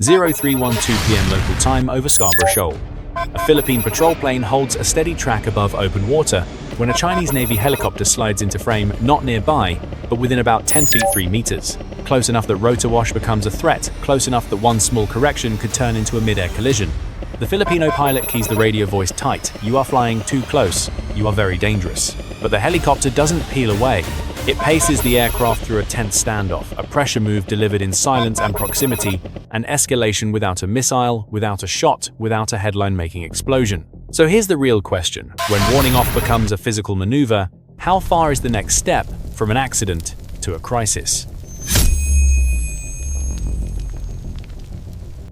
0312 p.m. local time over Scarborough Shoal. A Philippine patrol plane holds a steady track above open water when a Chinese Navy helicopter slides into frame not nearby, but within about 10 feet 3 meters. Close enough that rotor wash becomes a threat, close enough that one small correction could turn into a mid-air collision. The Filipino pilot keys the radio voice tight. "You are flying too close. You are very dangerous." But the helicopter doesn't peel away. It paces the aircraft through a tense standoff, a pressure move delivered in silence and proximity, an escalation without a missile, without a shot, without a headline-making explosion. So here's the real question. When warning off becomes a physical maneuver, how far is the next step from an accident to a crisis?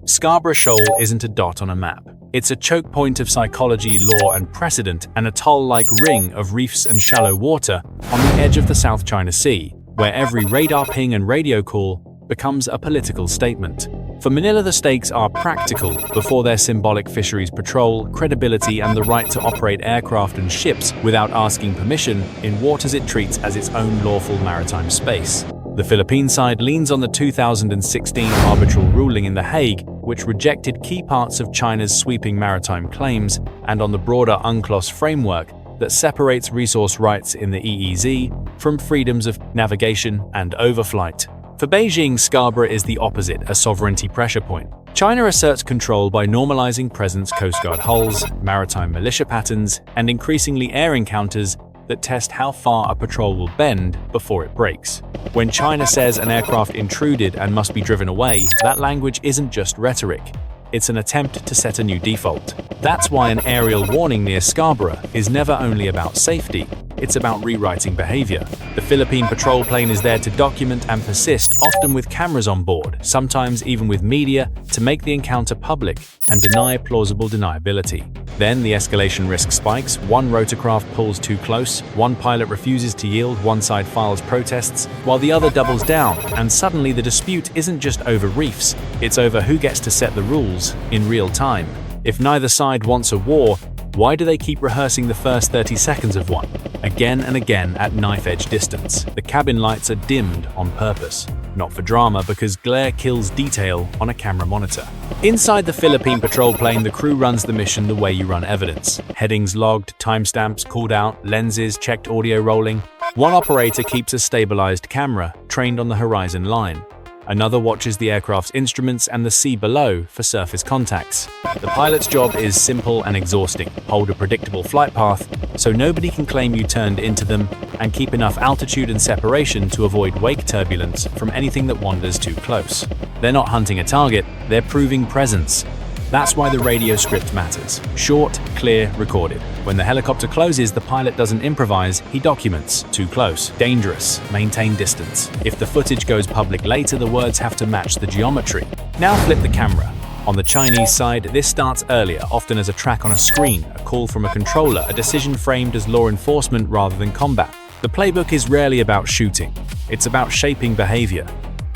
Scarborough Shoal isn't a dot on a map. It's a choke point of psychology, law, and precedent, an atoll-like ring of reefs and shallow water on the edge of the South China Sea, where every radar ping and radio call becomes a political statement. For Manila, the stakes are practical. Before their symbolic fisheries patrol, credibility, and the right to operate aircraft and ships without asking permission in waters it treats as its own lawful maritime space. The Philippine side leans on the 2016 arbitral ruling in The Hague, which rejected key parts of China's sweeping maritime claims, and on the broader UNCLOS framework that separates resource rights in the EEZ from freedoms of navigation and overflight. For Beijing, Scarborough is the opposite, a sovereignty pressure point. China asserts control by normalizing presence Coast Guard hulls, maritime militia patterns, and increasingly air encounters that test how far a patrol will bend before it breaks. When China says an aircraft intruded and must be driven away, that language isn't just rhetoric. It's an attempt to set a new default. That's why an aerial warning near Scarborough is never only about safety, it's about rewriting behavior. The Philippine patrol plane is there to document and persist, often with cameras on board, sometimes even with media, to make the encounter public and deny plausible deniability. Then the escalation risk spikes. One rotorcraft pulls too close, one pilot refuses to yield, one side files protests, while the other doubles down, and suddenly the dispute isn't just over reefs, it's over who gets to set the rules in real time. If neither side wants a war, why do they keep rehearsing the first 30 seconds of one? Again and again at knife-edge distance. The cabin lights are dimmed on purpose. Not for drama, because glare kills detail on a camera monitor. Inside the Philippine patrol plane, the crew runs the mission the way you run evidence. Headings logged, timestamps called out, lenses checked, audio rolling. One operator keeps a stabilized camera, trained on the horizon line. Another watches the aircraft's instruments and the sea below for surface contacts. The pilot's job is simple and exhausting. Hold a predictable flight path so nobody can claim you turned into them, and keep enough altitude and separation to avoid wake turbulence from anything that wanders too close. They're not hunting a target, they're proving presence. That's why the radio script matters. Short, clear, recorded. When the helicopter closes, the pilot doesn't improvise, he documents. Too close, dangerous, maintain distance. If the footage goes public later, the words have to match the geometry. Now flip the camera. On the Chinese side, this starts earlier, often as a track on a screen, a call from a controller, a decision framed as law enforcement rather than combat. The playbook is rarely about shooting. It's about shaping behavior.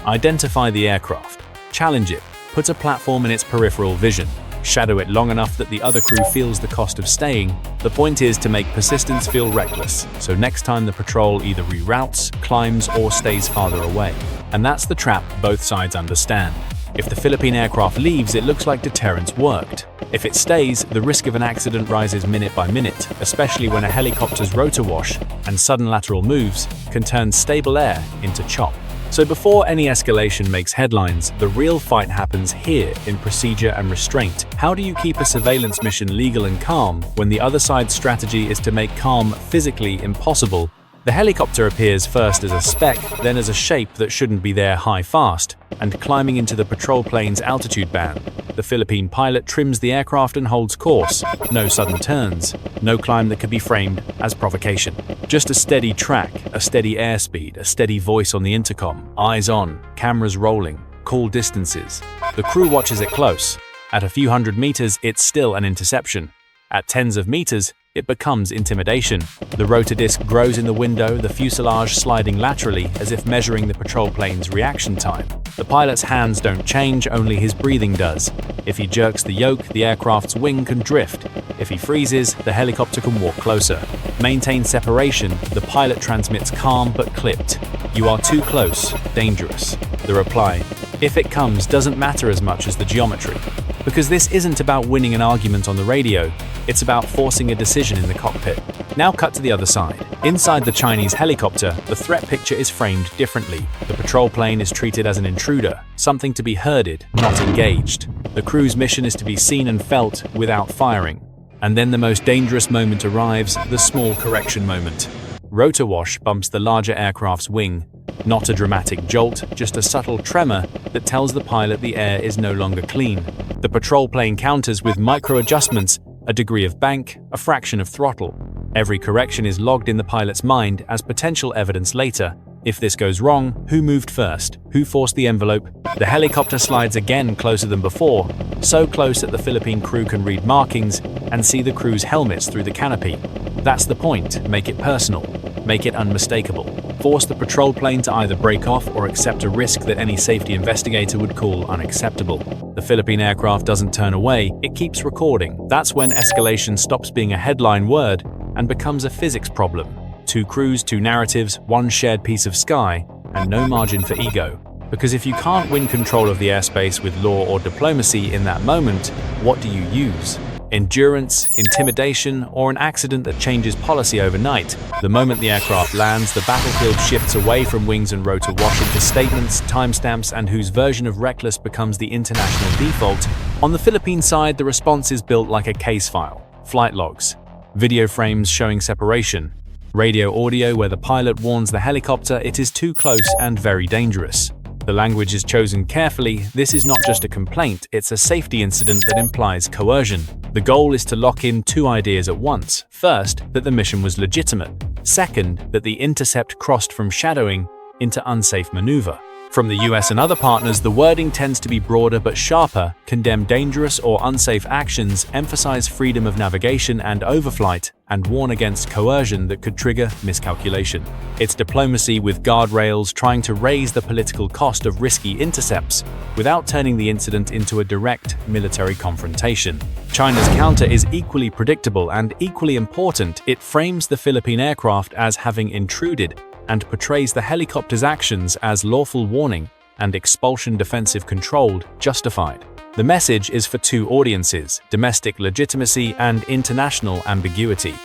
Identify the aircraft. Challenge it. Put a platform in its peripheral vision. Shadow it long enough that the other crew feels the cost of staying. The point is to make persistence feel reckless, so next time the patrol either reroutes, climbs, or stays farther away. And that's the trap both sides understand. If the Philippine aircraft leaves, it looks like deterrence worked. If it stays, the risk of an accident rises minute by minute, especially when a helicopter's rotor wash and sudden lateral moves can turn stable air into chop. So before any escalation makes headlines, the real fight happens here in procedure and restraint. How do you keep a surveillance mission legal and calm when the other side's strategy is to make calm physically impossible? The helicopter appears first as a speck, then as a shape that shouldn't be there fast, and climbing into the patrol plane's altitude band. The Philippine pilot trims the aircraft and holds course. No sudden turns, no climb that could be framed as provocation. Just a steady track, a steady airspeed, a steady voice on the intercom, eyes on, cameras rolling, call distances. The crew watches it close. At a few hundred meters, it's still an interception. At tens of meters, it becomes intimidation. The rotor disc grows in the window, the fuselage sliding laterally as if measuring the patrol plane's reaction time. The pilot's hands don't change, only his breathing does. If he jerks the yoke, the aircraft's wing can drift. If he freezes, the helicopter can walk closer. Maintain separation, the pilot transmits calm but clipped. You are too close, dangerous. The reply, If it comes, doesn't matter as much as the geometry. Because this isn't about winning an argument on the radio, it's about forcing a decision in the cockpit. Now cut to the other side. Inside the Chinese helicopter, the threat picture is framed differently. The patrol plane is treated as an intruder, something to be herded, not engaged. The crew's mission is to be seen and felt without firing. And then the most dangerous moment arrives, the small correction moment. Rotor wash bumps the larger aircraft's wing. Not a dramatic jolt, just a subtle tremor that tells the pilot the air is no longer clean. The patrol plane counters with micro-adjustments, a degree of bank, a fraction of throttle. Every correction is logged in the pilot's mind as potential evidence later. If this goes wrong, who moved first? Who forced the envelope? The helicopter slides again closer than before, so close that the Philippine crew can read markings and see the crew's helmets through the canopy. That's the point. Make it personal. Make it unmistakable. Force the patrol plane to either break off or accept a risk that any safety investigator would call unacceptable. The Philippine aircraft doesn't turn away, it keeps recording. That's when escalation stops being a headline word and becomes a physics problem. Two crews, two narratives, one shared piece of sky, and no margin for ego. Because if you can't win control of the airspace with law or diplomacy in that moment, what do you use? Endurance, intimidation, or an accident that changes policy overnight? The moment the aircraft lands, the battlefield shifts away from wings and rotor wash into statements, timestamps, and whose version of reckless becomes the international default. On the Philippine side, the response is built like a case file. Flight logs, video frames showing separation, radio audio where the pilot warns the helicopter it is too close and very dangerous. The language is chosen carefully. This is not just a complaint, it's a safety incident that implies coercion. The goal is to lock in two ideas at once. First, that the mission was legitimate. Second, that the intercept crossed from shadowing into unsafe maneuver. From the US and other partners, the wording tends to be broader but sharper, condemn dangerous or unsafe actions, emphasize freedom of navigation and overflight, and warn against coercion that could trigger miscalculation. It's diplomacy with guardrails, trying to raise the political cost of risky intercepts without turning the incident into a direct military confrontation. China's counter is equally predictable and equally important. It frames the Philippine aircraft as having intruded and portrays the helicopter's actions as lawful warning and expulsion defensive controlled, justified. The message is for two audiences, domestic legitimacy and international ambiguity.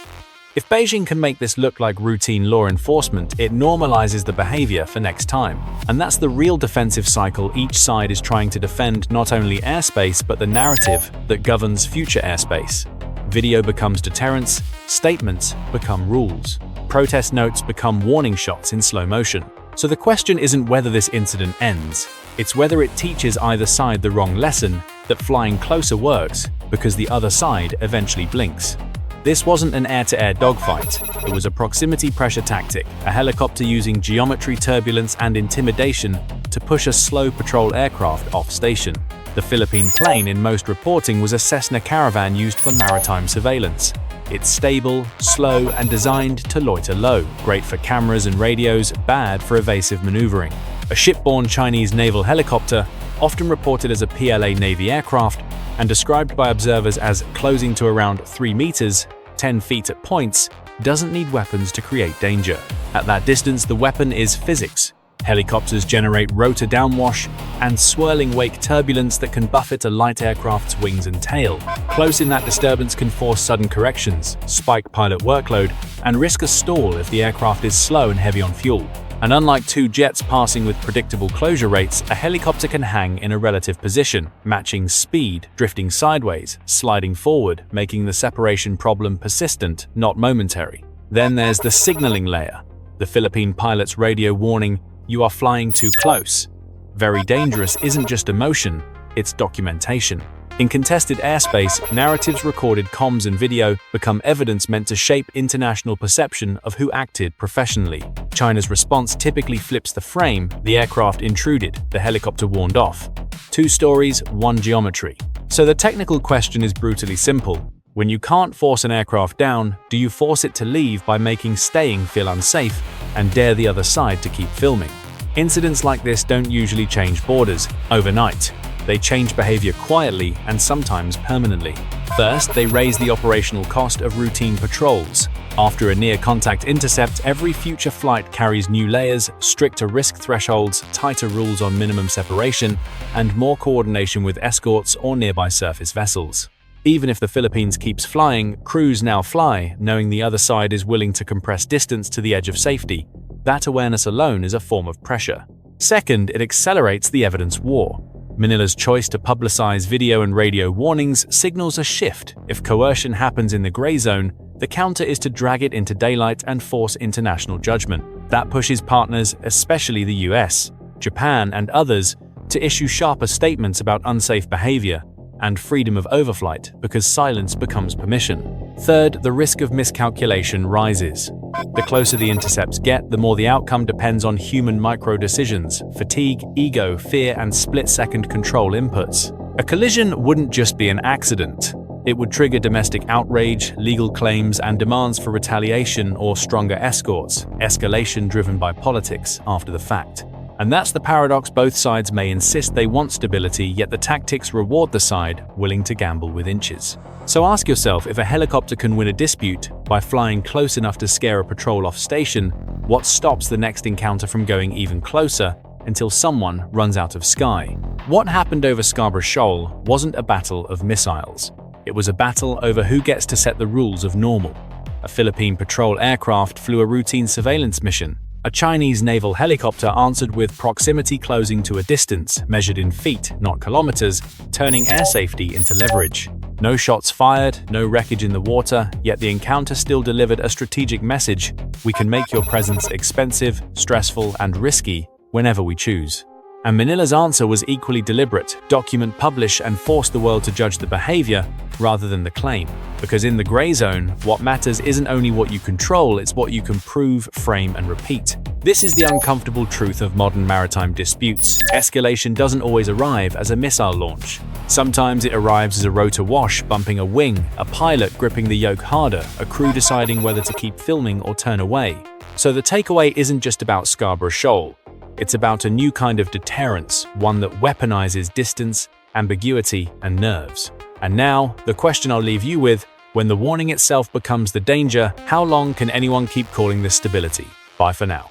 If Beijing can make this look like routine law enforcement, it normalizes the behavior for next time. And that's the real defensive cycle. Each side is trying to defend not only airspace but the narrative that governs future airspace. Video becomes deterrence, statements become rules. Protest notes become warning shots in slow motion. So the question isn't whether this incident ends, it's whether it teaches either side the wrong lesson, that flying closer works because the other side eventually blinks. This wasn't an air-to-air dogfight, it was a proximity pressure tactic, a helicopter using geometry, turbulence, and intimidation to push a slow patrol aircraft off station. The Philippine plane in most reporting was a Cessna Caravan used for maritime surveillance. It's stable, slow, and designed to loiter low, great for cameras and radios, bad for evasive maneuvering. A shipborne Chinese naval helicopter, often reported as a PLA Navy aircraft, and described by observers as closing to around 3 meters, 10 feet at points, doesn't need weapons to create danger. At that distance, the weapon is physics. Helicopters generate rotor downwash and swirling wake turbulence that can buffet a light aircraft's wings and tail. Close in that disturbance can force sudden corrections, spike pilot workload, and risk a stall if the aircraft is slow and heavy on fuel. And unlike two jets passing with predictable closure rates, a helicopter can hang in a relative position, matching speed, drifting sideways, sliding forward, making the separation problem persistent, not momentary. Then there's the signaling layer. The Philippine pilot's radio warning, "You are flying too close." Very dangerous isn't just emotion, it's documentation. In contested airspace, narratives, recorded comms and video become evidence meant to shape international perception of who acted professionally. China's response typically flips the frame: the aircraft intruded, the helicopter warned off. Two stories, one geometry. So the technical question is brutally simple. When you can't force an aircraft down, do you force it to leave by making staying feel unsafe and dare the other side to keep filming? Incidents like this don't usually change borders overnight. They change behavior quietly and sometimes permanently. First, they raise the operational cost of routine patrols. After a near-contact intercept, every future flight carries new layers, stricter risk thresholds, tighter rules on minimum separation, and more coordination with escorts or nearby surface vessels. Even if the Philippines keeps flying, crews now fly, knowing the other side is willing to compress distance to the edge of safety. That awareness alone is a form of pressure. Second, it accelerates the evidence war. Manila's choice to publicize video and radio warnings signals a shift. If coercion happens in the gray zone, the counter is to drag it into daylight and force international judgment. That pushes partners, especially the US, Japan, and others, to issue sharper statements about unsafe behavior and freedom of overflight because silence becomes permission. Third, the risk of miscalculation rises. The closer the intercepts get, the more the outcome depends on human micro-decisions, fatigue, ego, fear, and split-second control inputs. A collision wouldn't just be an accident. It would trigger domestic outrage, legal claims, and demands for retaliation or stronger escorts, escalation driven by politics after the fact. And that's the paradox. Both sides may insist they want stability, yet the tactics reward the side willing to gamble with inches. So ask yourself, if a helicopter can win a dispute by flying close enough to scare a patrol off station, what stops the next encounter from going even closer until someone runs out of sky? What happened over Scarborough Shoal wasn't a battle of missiles. It was a battle over who gets to set the rules of normal. A Philippine patrol aircraft flew a routine surveillance mission. A Chinese naval helicopter answered with proximity closing to a distance measured in feet, not kilometers, turning air safety into leverage. No shots fired, no wreckage in the water, yet the encounter still delivered a strategic message: we can make your presence expensive, stressful, and risky whenever we choose. And Manila's answer was equally deliberate: document, publish, and force the world to judge the behavior rather than the claim. Because in the gray zone, what matters isn't only what you control, it's what you can prove, frame, and repeat. This is the uncomfortable truth of modern maritime disputes. Escalation doesn't always arrive as a missile launch. Sometimes it arrives as a rotor wash bumping a wing, a pilot gripping the yoke harder, a crew deciding whether to keep filming or turn away. So the takeaway isn't just about Scarborough Shoal. It's about a new kind of deterrence, one that weaponizes distance, ambiguity, and nerves. And now, the question I'll leave you with: when the warning itself becomes the danger, how long can anyone keep calling this stability? Bye for now.